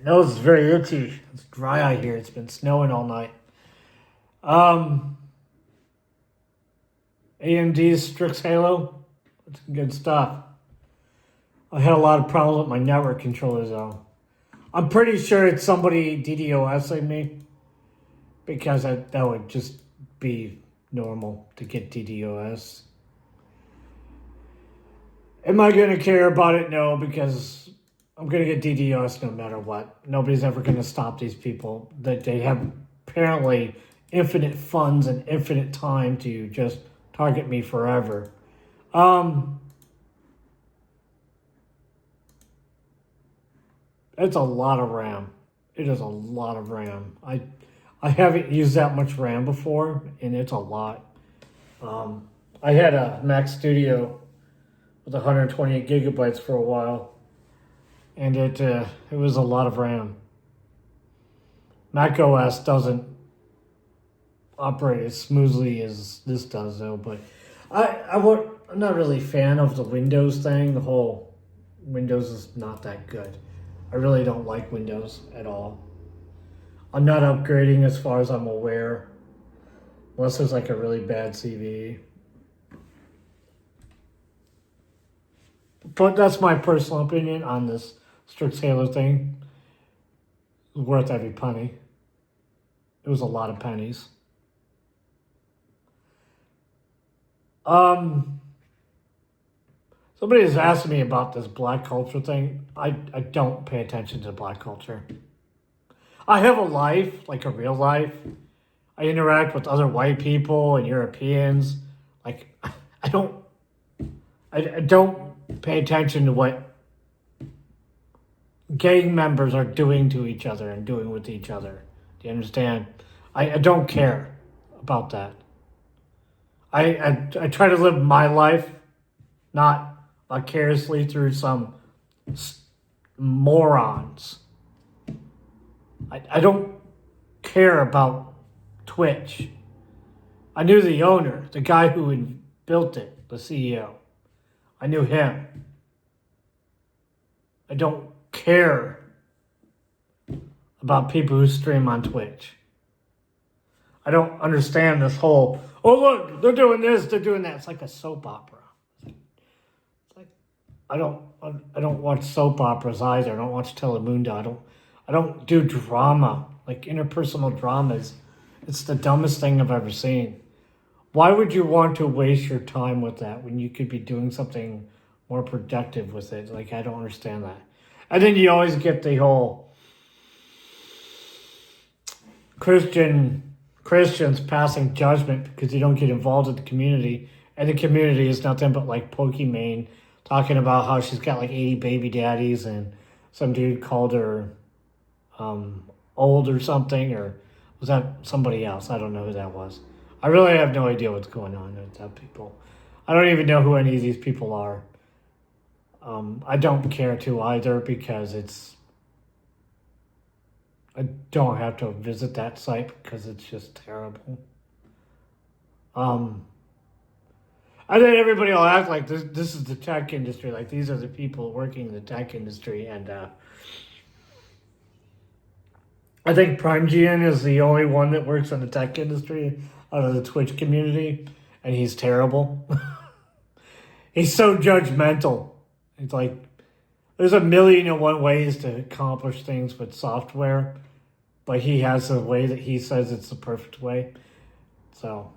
nose is very itchy. It's dry out here. It's been snowing all night. Um, AMD's Strix Halo. It's good stuff. I had a lot of problems with my network controllers though. I'm pretty sure it's somebody DDoSing me because that would just be normal to get DDoS. Am I going to care about it? No, because I'm going to get DDoS no matter what. Nobody's ever going to stop these people. That they have apparently infinite funds and infinite time to just target me forever. It's a lot of RAM. It is a lot of RAM. I haven't used that much RAM before, and it's a lot. I had a Mac Studio with 128 gigabytes for a while, and it was a lot of RAM. Mac OS doesn't operate as smoothly as this does, though. But I'm not really a fan of the Windows thing. The whole Windows is not that good. I really don't like Windows at all. I'm not upgrading as far as I'm aware, unless there's like a really bad CV. But that's my personal opinion on this Strix Halo thing. It was worth every penny. It was a lot of pennies. Somebody has asked me about this black culture thing. I don't pay attention to black culture. I have a life, like a real life. I interact with other white people and Europeans. Like, I don't pay attention to what gang members are doing to each other and doing with each other. Do you understand? I don't care about that. I try to live my life, not vicariously through some morons. I don't care about Twitch. I knew the owner, the guy who built it, the CEO. I knew him. I don't care about people who stream on Twitch. I don't understand this whole, oh look, they're doing this, they're doing that. It's like a soap opera. It's like I don't watch soap operas either. I don't watch Telemundo. I don't do drama, like interpersonal dramas. It's the dumbest thing I've ever seen. Why would you want to waste your time with that when you could be doing something more productive with it? Like, I don't understand that. And then you always get the whole Christians passing judgment because you don't get involved in the community. And the community is nothing but like Pokimane talking about how she's got like 80 baby daddies and some dude called her old or something, or was that somebody else? I don't know who that was. I really have no idea what's going on with that people. I don't even know who any of these people are. I don't care to either because I don't have to visit that site because it's just terrible. And then everybody will act like this is the tech industry, like these are the people working in the tech industry, and I think PrimeGN is the only one that works in the tech industry out of the Twitch community, and he's terrible. He's so judgmental. It's like, there's a million and one ways to accomplish things with software, but he has a way that he says it's the perfect way. So,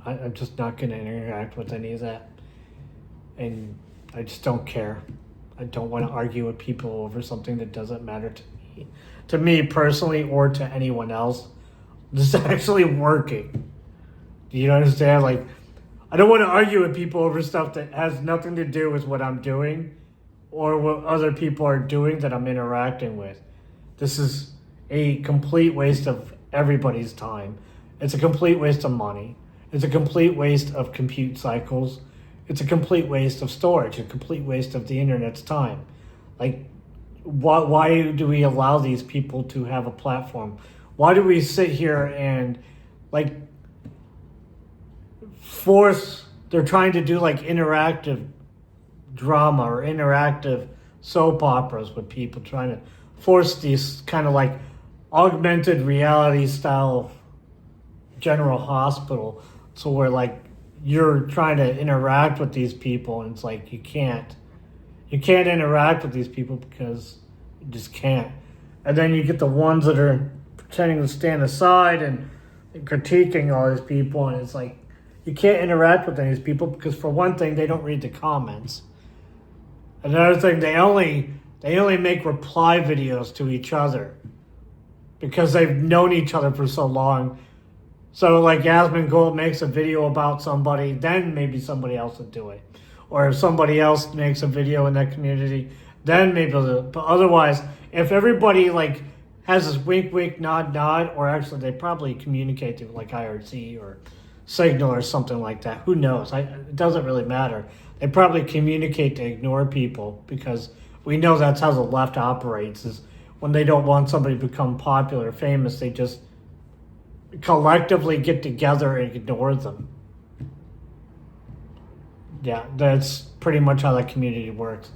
I'm just not going to interact with any of that. And I just don't care. I don't want to argue with people over something that doesn't matter to me. To me personally, or to anyone else. This is actually working. Do you understand? Like, I don't want to argue with people over stuff that has nothing to do with what I'm doing or what other people are doing that I'm interacting with. This is a complete waste of everybody's time. It's a complete waste of money. It's a complete waste of compute cycles. It's a complete waste of storage, a complete waste of the internet's time. Like, why do we allow these people to have a platform? Why do we sit here and, like, they're trying to do, like, interactive drama or interactive soap operas with people, trying to force these kind of like augmented reality style general hospital, so where like you're trying to interact with these people, and it's like you can't interact with these people because you just can't. And then you get the ones that are pretending to stand aside and critiquing all these people, and it's like you can't interact with any of these people because, for one thing, they don't read the comments. Another thing, they only make reply videos to each other because they've known each other for so long. So like Yasmin Gold makes a video about somebody, then maybe somebody else would do it. Or if somebody else makes a video in that community, then maybe they'll do it. But otherwise, if everybody like has this wink, wink, nod, nod, or actually they probably communicate through like IRC or Signal or something like that. Who knows? It doesn't really matter. They probably communicate to ignore people because we know that's how the left operates, is when they don't want somebody to become popular or famous, they just collectively get together and ignore them. Yeah, that's pretty much how that community works.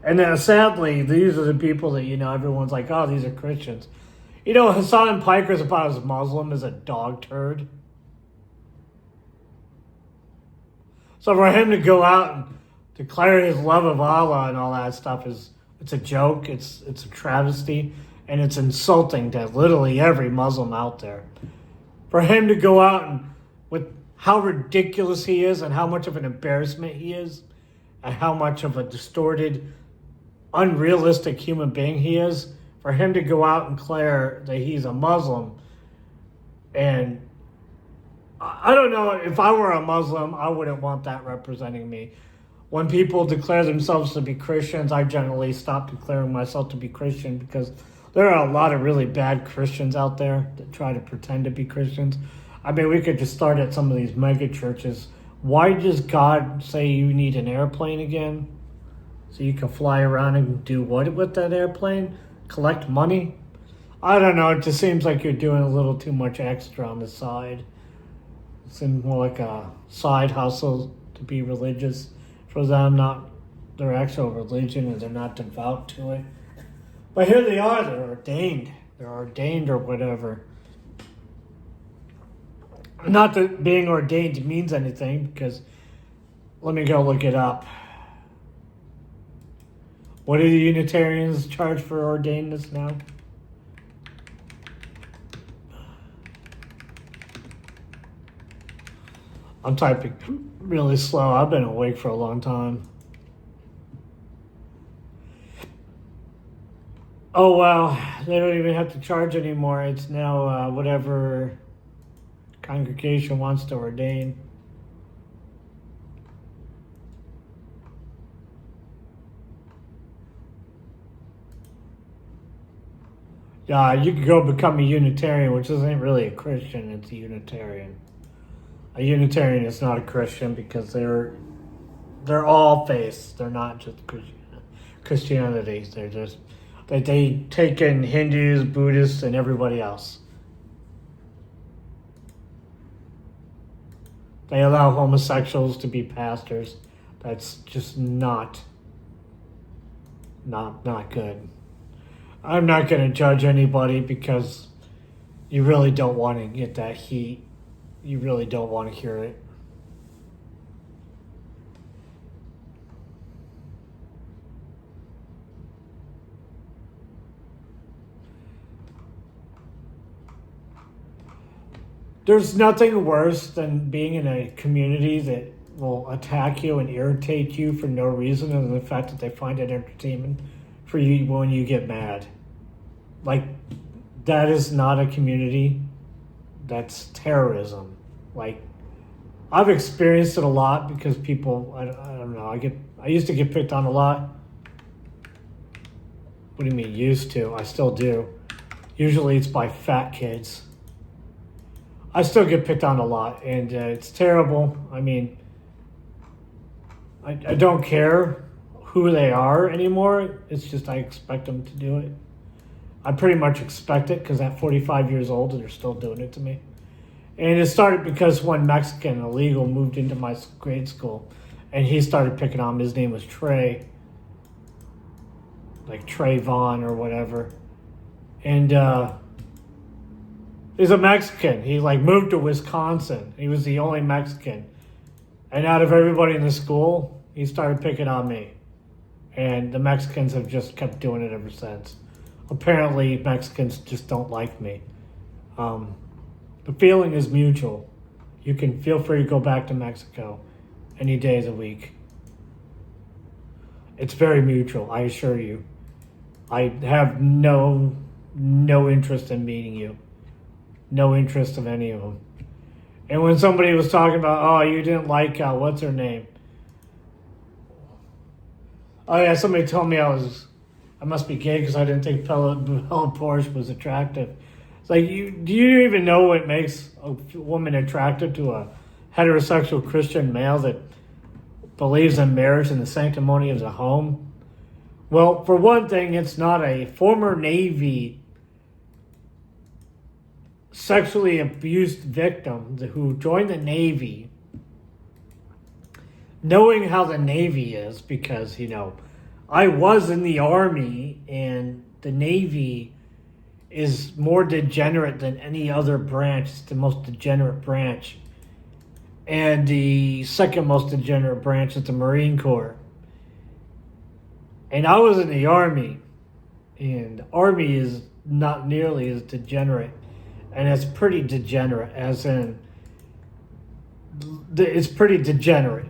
And then sadly, these are the people that, everyone's like, oh, these are Christians. Hassan Piker's about as Muslim as a dog turd. So for him to go out and declare his love of Allah and all that stuff it's a joke, it's a travesty, and it's insulting to literally every Muslim out there. For him to go out and with how ridiculous he is and how much of an embarrassment he is and how much of a distorted, unrealistic human being he is, for him to go out and declare that he's a Muslim, and I don't know, if I were a Muslim, I wouldn't want that representing me. When people declare themselves to be Christians, I generally stop declaring myself to be Christian because there are a lot of really bad Christians out there that try to pretend to be Christians. I mean, we could just start at some of these mega churches. Why does God say you need an airplane again? So you can fly around and do what with that airplane? Collect money? I don't know. It just seems like you're doing a little too much extra on the side. It seems more like a side hustle to be religious for them, not their actual religion, and they're not devout to it. But here they are, they're ordained or whatever. Not that being ordained means anything, because let me go look it up. What do the Unitarians charge for ordainedness now? I'm typing really slow. I've been awake for a long time. Oh, wow. They don't even have to charge anymore. It's now whatever congregation wants to ordain. Yeah, you could go become a Unitarian, which isn't really a Christian. It's a Unitarian. A Unitarian is not a Christian because they're all faiths. They're not just Christianity. They're just they take in Hindus, Buddhists, and everybody else. They allow homosexuals to be pastors. That's just not good. I'm not going to judge anybody because you really don't want to get that heat. You really don't want to hear it. There's nothing worse than being in a community that will attack you and irritate you for no reason, other than the fact that they find it entertainment for you when you get mad. Like, that is not a community. That's terrorism. Like, I've experienced it a lot because people, I don't know, I used to get picked on a lot. What do you mean used to? I still do. Usually it's by fat kids. I still get picked on a lot, and it's terrible. I mean, I don't care who they are anymore. It's just I expect them to do it. I pretty much expect it because at 45 years old, they're still doing it to me. And it started because one Mexican illegal moved into my grade school, and he started picking on me. His name was Trey, like Trayvon or whatever. And he's a Mexican. He like moved to Wisconsin. He was the only Mexican. And out of everybody in the school, he started picking on me. And the Mexicans have just kept doing it ever since. Apparently, Mexicans just don't like me. The feeling is mutual. You can feel free to go back to Mexico any day of the week. It's very mutual, I assure you. I have no interest in meeting you. No interest of any of them. And when somebody was talking about, oh, you didn't like, what's her name? Oh yeah, somebody told me I must be gay because I didn't think Bella Porsche was attractive. It's like, do you even know what makes a woman attractive to a heterosexual Christian male that believes in marriage and the sanctimony of the home? Well, for one thing, it's not a former Navy sexually abused victim who joined the Navy knowing how the Navy is, because, I was in the Army, and the Navy is more degenerate than any other branch. It's the most degenerate branch. And the second most degenerate branch is the Marine Corps. And I was in the Army, and the Army is not nearly as degenerate. And it's pretty degenerate, as in, it's pretty degenerate.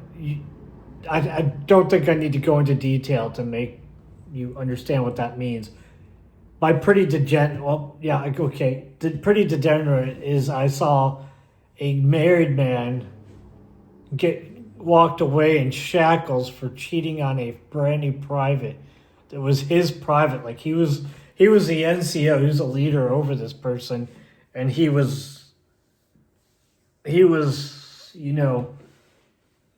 I don't think I need to go into detail to make you understand what that means. By pretty degenerate, well, yeah, okay. Pretty degenerate is I saw a married man get walked away in shackles for cheating on a brand new private. That was his private. Like he was the NCO. He was a leader over this person, and he was,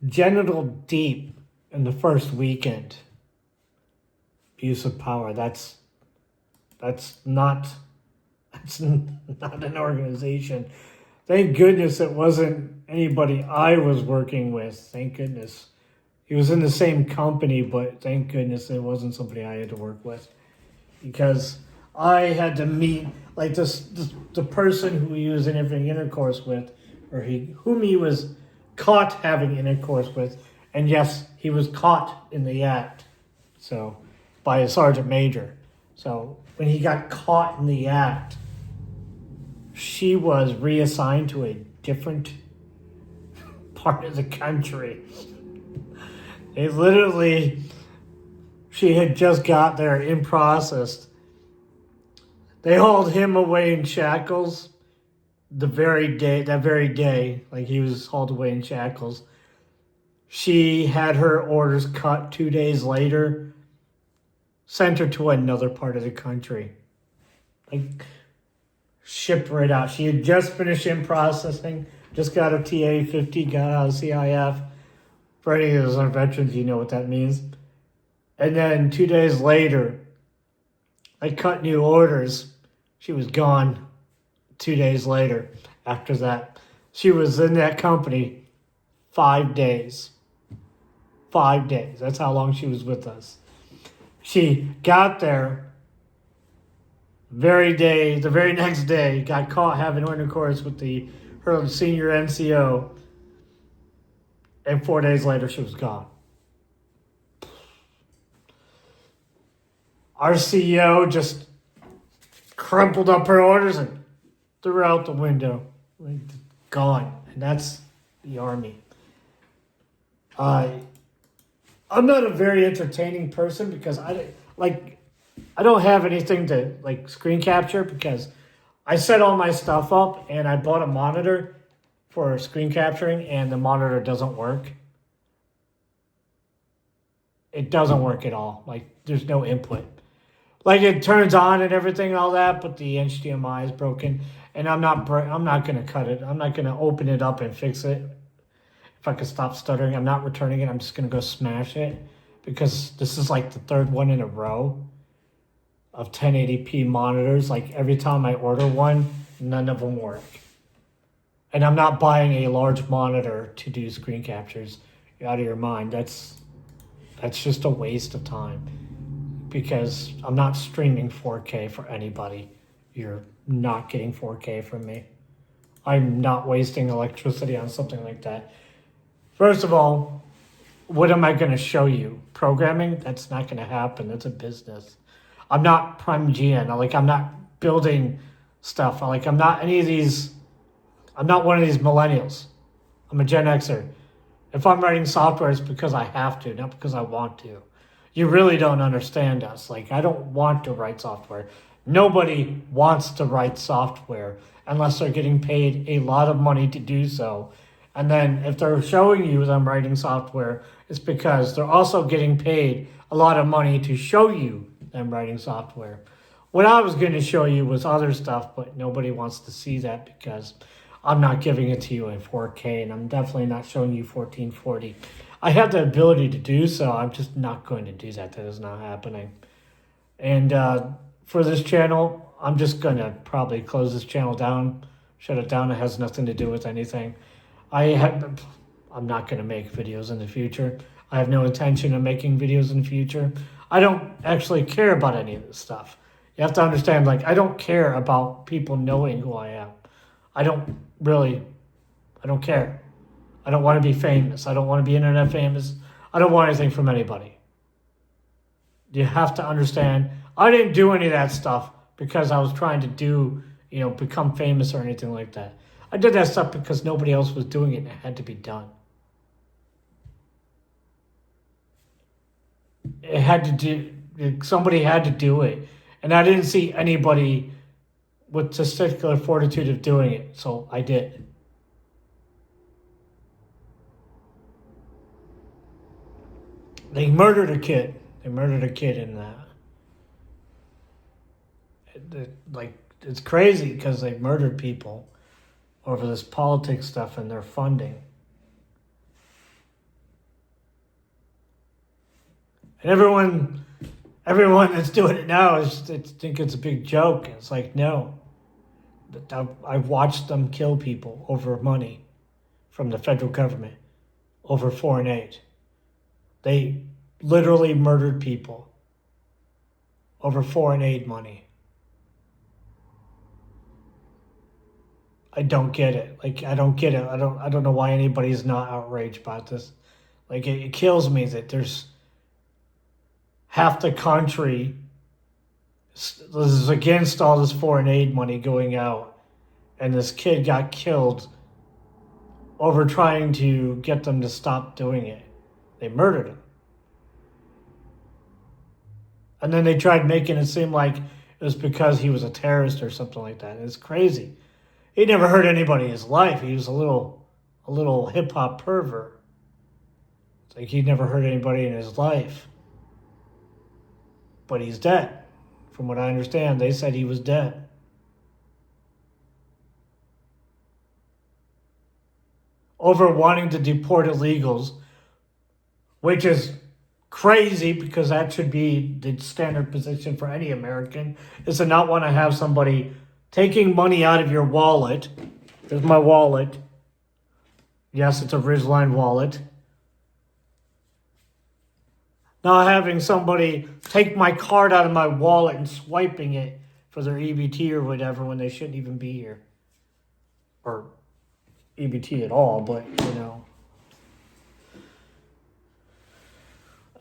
genital deep in the first weekend. Abuse of power. That's not an organization. Thank goodness it wasn't anybody I was working with. Thank goodness. He was in the same company, but thank goodness it wasn't somebody I had to work with. Because I had to meet, like, the person who he was in having intercourse with, or whom he was caught having intercourse with. And yes, he was caught in the act. So, by a sergeant major. So, when he got caught in the act, she was reassigned to a different part of the country. She had just got there in process. They hauled him away in shackles that very day, like he was hauled away in shackles. She had her orders cut 2 days later, sent her to another part of the country. Like, shipped right out. She had just finished in processing, just got a TA-50, got out of CIF. For any of those veterans, you know what that means. And then 2 days later, I cut new orders. She was gone 2 days later. After that, she was in that company 5 days. 5 days. That's how long she was with us. She got there the very next day, got caught having intercourse with her senior NCO, and 4 days later she was gone. Our CEO just crumpled up her orders and threw her out the window. Like, gone. And that's the Army. I'm not a very entertaining person because I don't have anything to screen capture, because I set all my stuff up and I bought a monitor for screen capturing, and the monitor doesn't work. It doesn't work at all. There's no input. It turns on and everything, all that, but the HDMI is broken, and I'm not going to cut it. I'm not going to open it up and fix it. If I could stop stuttering, I'm not returning it. I'm just going to go smash it, because this is the third one in a row of 1080p monitors. Every time I order one, none of them work. And I'm not buying a large monitor to do screen captures. You're out of your mind. That's just a waste of time, because I'm not streaming 4K for anybody. you're not getting 4K from me. I'm not wasting electricity on something like that. First of all, what am I going to show you? Programming? That's not going to happen. That's a business. I'm not PrimeGN. I'm not building stuff. I'm not any of these. I'm not one of these millennials. I'm a Gen Xer. If I'm writing software, it's because I have to, not because I want to. You really don't understand us. I don't want to write software. Nobody wants to write software unless they're getting paid a lot of money to do so. And then if they're showing you them writing software, it's because they're also getting paid a lot of money to show you them writing software. What I was going to show you was other stuff, but nobody wants to see that because I'm not giving it to you in 4K, and I'm definitely not showing you 1440. I have the ability to do so. I'm just not going to do that. That is not happening. And for this channel, I'm just going to probably close this channel down, shut it down. It has nothing to do with anything. I'm not going to make videos in the future. I have no intention of making videos in the future. I don't actually care about any of this stuff. You have to understand, I don't care about people knowing who I am. I don't care. I don't want to be famous. I don't want to be internet famous. I don't want anything from anybody. You have to understand, I didn't do any of that stuff because I was trying to become famous or anything like that. I did that stuff because nobody else was doing it and it had to be done. Somebody had to do it. And I didn't see anybody with testicular fortitude of doing it, so I did. They murdered a kid. They murdered a kid in that. It's crazy because they murdered people over this politics stuff and their funding. And everyone that's doing it now think it's a big joke. It's no. I've watched them kill people over money from the federal government, over foreign aid. They literally murdered people over foreign aid money. I don't get it. I don't get it. I don't know why anybody's not outraged about this. It kills me that there's half the country is against all this foreign aid money going out, and this kid got killed over trying to get them to stop doing it. They murdered him. And then they tried making it seem like it was because he was a terrorist or something like that. It's crazy. He never hurt anybody in his life. He was a little hip-hop pervert. It's he never hurt anybody in his life. But he's dead. From what I understand, they said he was dead. Over wanting to deport illegals, which is crazy because that should be the standard position for any American, is to not want to have somebody taking money out of your wallet. There's my wallet. Yes, it's a Ridgeline wallet. Not having somebody take my card out of my wallet and swiping it for their EBT or whatever when they shouldn't even be here. Or EBT at all, but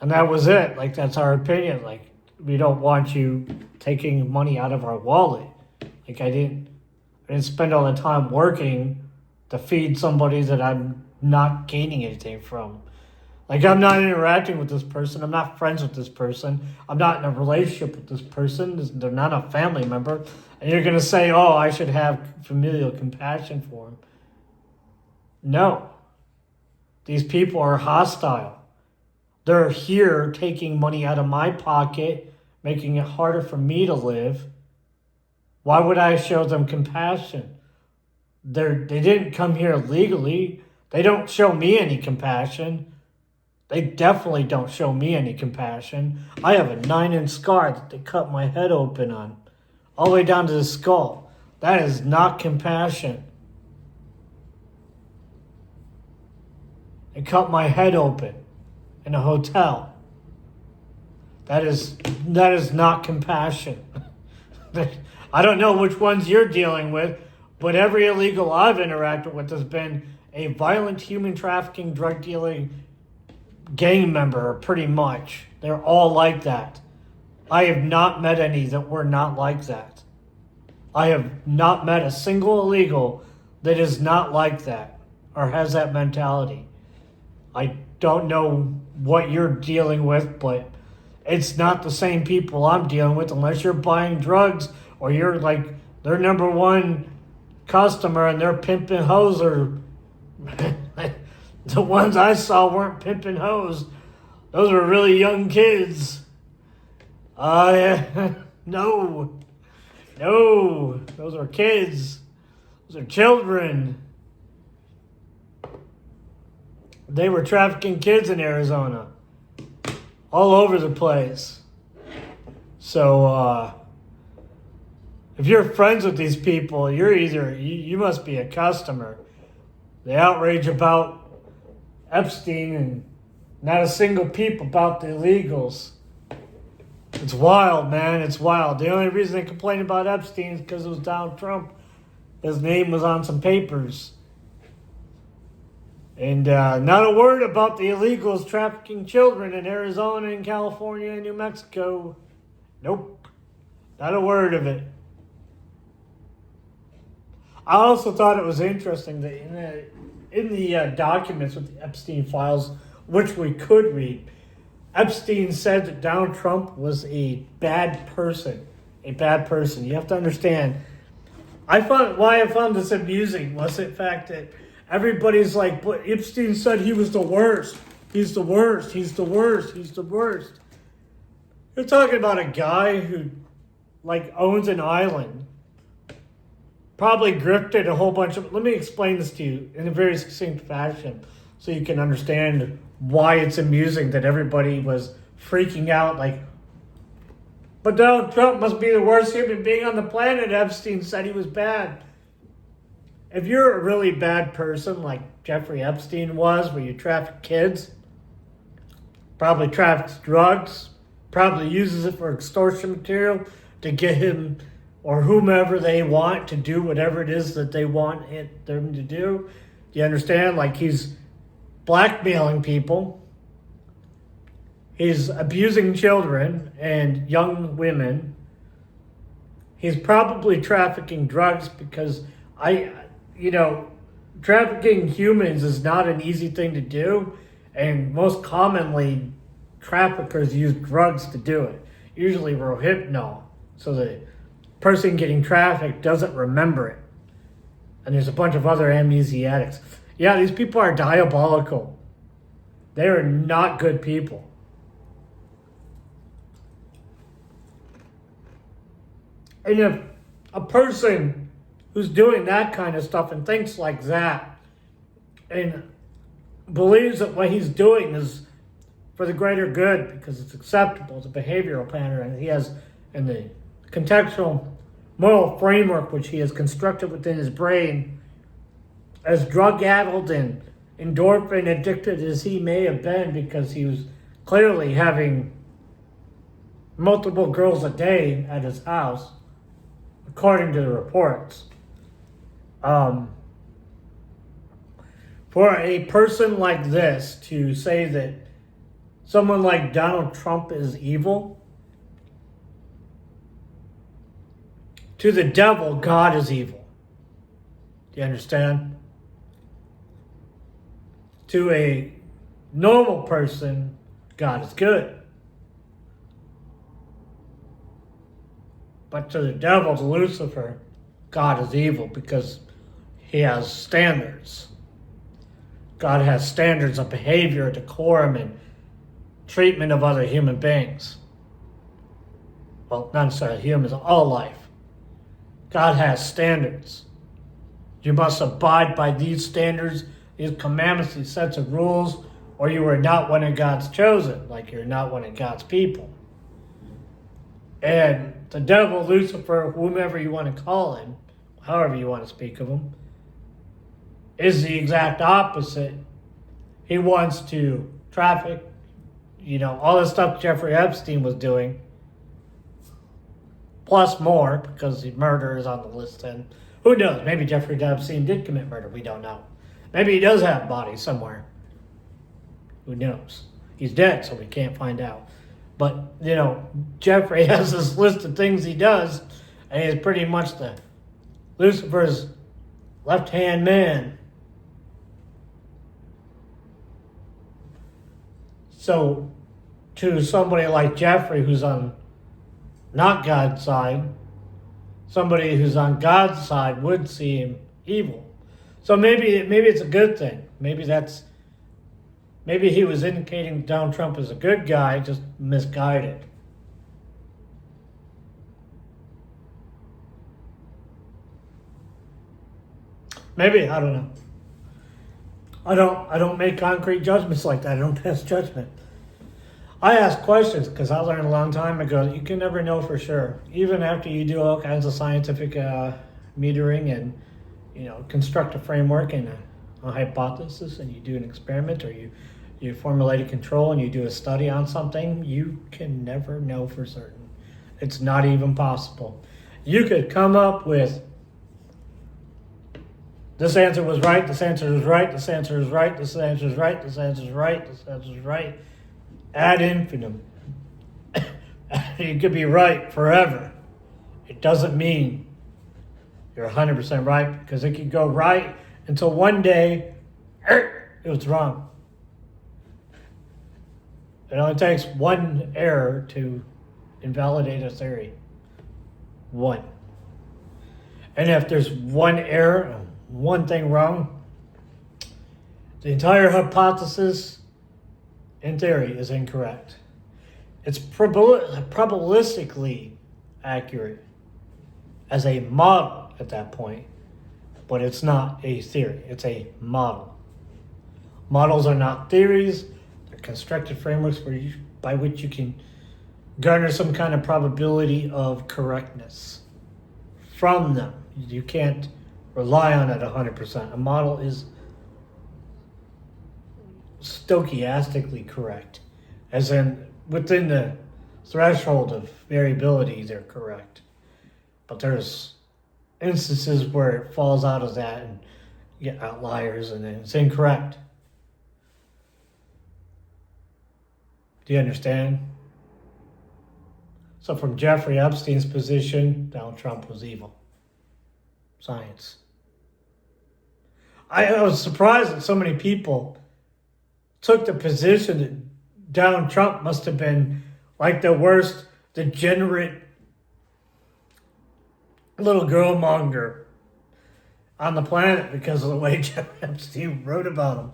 And that was it. That's our opinion. We don't want you taking money out of our wallet. I didn't spend all the time working to feed somebody that I'm not gaining anything from. I'm not interacting with this person. I'm not friends with this person. I'm not in a relationship with this person. They're not a family member. And you're going to say, oh, I should have familial compassion for him. No. These people are hostile. They're here taking money out of my pocket, making it harder for me to live. Why would I show them compassion? They didn't come here legally. They don't show me any compassion. They definitely don't show me any compassion. I have a 9-inch scar that they cut my head open on, all the way down to the skull. That is not compassion. They cut my head open in a hotel. That is not compassion. I don't know which ones you're dealing with, but every illegal I've interacted with has been a violent human trafficking, drug dealing gang member, pretty much. They're all like that. I have not met any that were not like that. I have not met a single illegal that is not like that or has that mentality. I don't know what you're dealing with, but it's not the same people I'm dealing with unless you're buying drugs or you're like their number one customer and they're pimping hoes or the ones I saw weren't pimping hoes. Those were really young kids. No. No. Those are kids. Those are children. They were trafficking kids in Arizona. All over the place. So, if you're friends with these people, you must be a customer. The outrage about Epstein and not a single peep about the illegals. It's wild, man. It's wild. The only reason they complain about Epstein is because it was Donald Trump. His name was on some papers. And not a word about the illegals trafficking children in Arizona and California and New Mexico. Nope. Not a word of it. I also thought it was interesting that in the documents with the Epstein files, which we could read, Epstein said that Donald Trump was a bad person. A bad person. You have to understand. Why I found this amusing was the fact that everybody's like, but Epstein said he was the worst. He's the worst. He's the worst. He's the worst. You're talking about a guy who, owns an island. Probably grifted a whole bunch of... Let me explain this to you in a very succinct fashion so you can understand why it's amusing that everybody was freaking out but Donald Trump must be the worst human being on the planet. Epstein said he was bad. If you're a really bad person like Jeffrey Epstein was, where you traffic kids, probably traffics drugs, probably uses it for extortion material to get him or whomever they want to do whatever it is that they want them to do. Do you understand? He's blackmailing people. He's abusing children and young women. He's probably trafficking drugs because trafficking humans is not an easy thing to do. And most commonly, traffickers use drugs to do it. Usually Rohypnol. So the person getting trafficked doesn't remember it. And there's a bunch of other amnesiatics. Yeah, these people are diabolical. They are not good people. And if a person who's doing that kind of stuff and thinks like that and believes that what he's doing is for the greater good because it's acceptable, it's a behavioral pattern, and he has in the contextual moral framework which he has constructed within his brain, as drug-addled and endorphin-addicted as he may have been because he was clearly having multiple girls a day at his house, according to the reports. For a person like this to say that someone like Donald Trump is evil, to the devil, God is evil. Do you understand? To a normal person, God is good. But to the devil, to Lucifer, God is evil because he has standards. God has standards of behavior, decorum, and treatment of other human beings. Well, not necessarily humans, all life. God has standards. You must abide by these standards, these commandments, these sets of rules, or you are not one of God's chosen, like you're not one of God's people. And the devil, Lucifer, whomever you want to call him, however you want to speak of him, is the exact opposite. He wants to traffic, all the stuff Jeffrey Epstein was doing, plus more because the murder is on the list. And who knows? Maybe Jeffrey Epstein did commit murder. We don't know. Maybe he does have bodies somewhere. Who knows? He's dead, so we can't find out. But, you know, Jeffrey has this list of things he does, and he's pretty much the Lucifer's left-hand man. So, to somebody like Jeffrey, who's on not God's side, somebody who's on God's side would seem evil. So maybe it's a good thing. Maybe he was indicating Donald Trump as a good guy, just misguided. Maybe, I don't know. I don't make concrete judgments like that. I don't pass judgment. I ask questions because I learned a long time ago that you can never know for sure. Even after you do all kinds of scientific metering and, you know, construct a framework and a hypothesis, and you do an experiment, or you formulate a control and you do a study on something, you can never know for certain. It's not even possible. You could come up with this answer was right, this answer is right, this answer is right, this answer is right, this answer is right, this answer is right, ad infinitum. You could be right forever. It doesn't mean you're 100% right, because it could go right until one day it was wrong. It only takes one error to invalidate a theory. One. And if there's one error, one thing wrong, the entire hypothesis in theory is incorrect. It's probabilistically accurate as a model at that point, but it's not a theory. It's a model. Models are not theories. They're constructed frameworks by which you can garner some kind of probability of correctness from them. You can't rely on it 100%. A model is stochastically correct, as in within the threshold of variability, they're correct. But there's instances where it falls out of that and you get outliers and then it's incorrect. Do you understand? So from Jeffrey Epstein's position, Donald Trump was evil. Science. I was surprised that so many people took the position that Donald Trump must have been like the worst degenerate little girl monger on the planet because of the way Jeffrey Epstein wrote about him.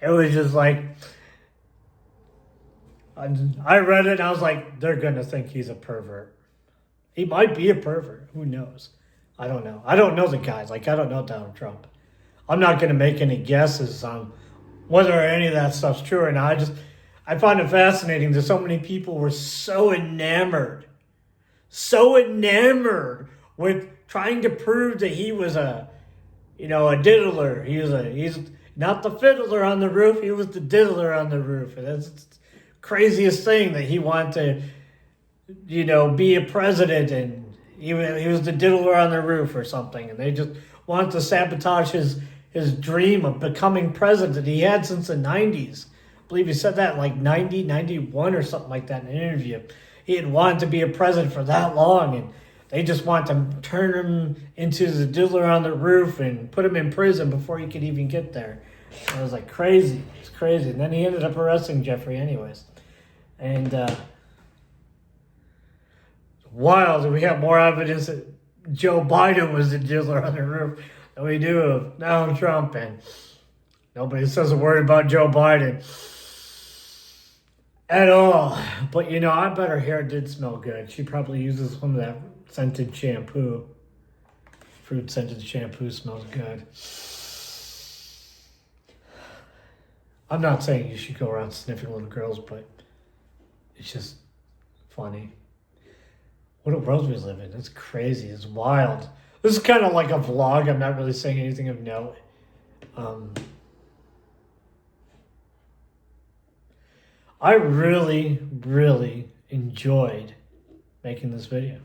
It was just like, I read it and I was like, they're going to think he's a pervert. He might be a pervert. Who knows? I don't know. I don't know the guys. Like, I don't know Donald Trump. I'm not going to make any guesses on whether any of that stuff's true or not. I find it fascinating that so many people were so enamored with trying to prove that he was a diddler. He's not the fiddler on the roof. He was the diddler on the roof. And that's the craziest thing, that he wanted to, be a president, and he was the diddler on the roof or something. And they just wanted to sabotage his dream of becoming president he had since the 90s. I believe he said that in like 90, 91 or something like that in an interview. He had wanted to be a president for that long, and they just want to turn him into the diddler on the roof and put him in prison before he could even get there. It was like crazy. It's crazy. And then he ended up arresting Jeffrey anyways. And wild. We have more evidence that Joe Biden was the diddler on the roof than we do of Donald Trump. And nobody says a word about Joe Biden at all. But, I bet her hair did smell good. She probably uses some of that scented shampoo. Fruit scented shampoo smells good. I'm not saying you should go around sniffing little girls, but it's just funny. What a world we live in. It's crazy. It's wild. This is kind of like a vlog. I'm not really saying anything of note. I really, really enjoyed making this video.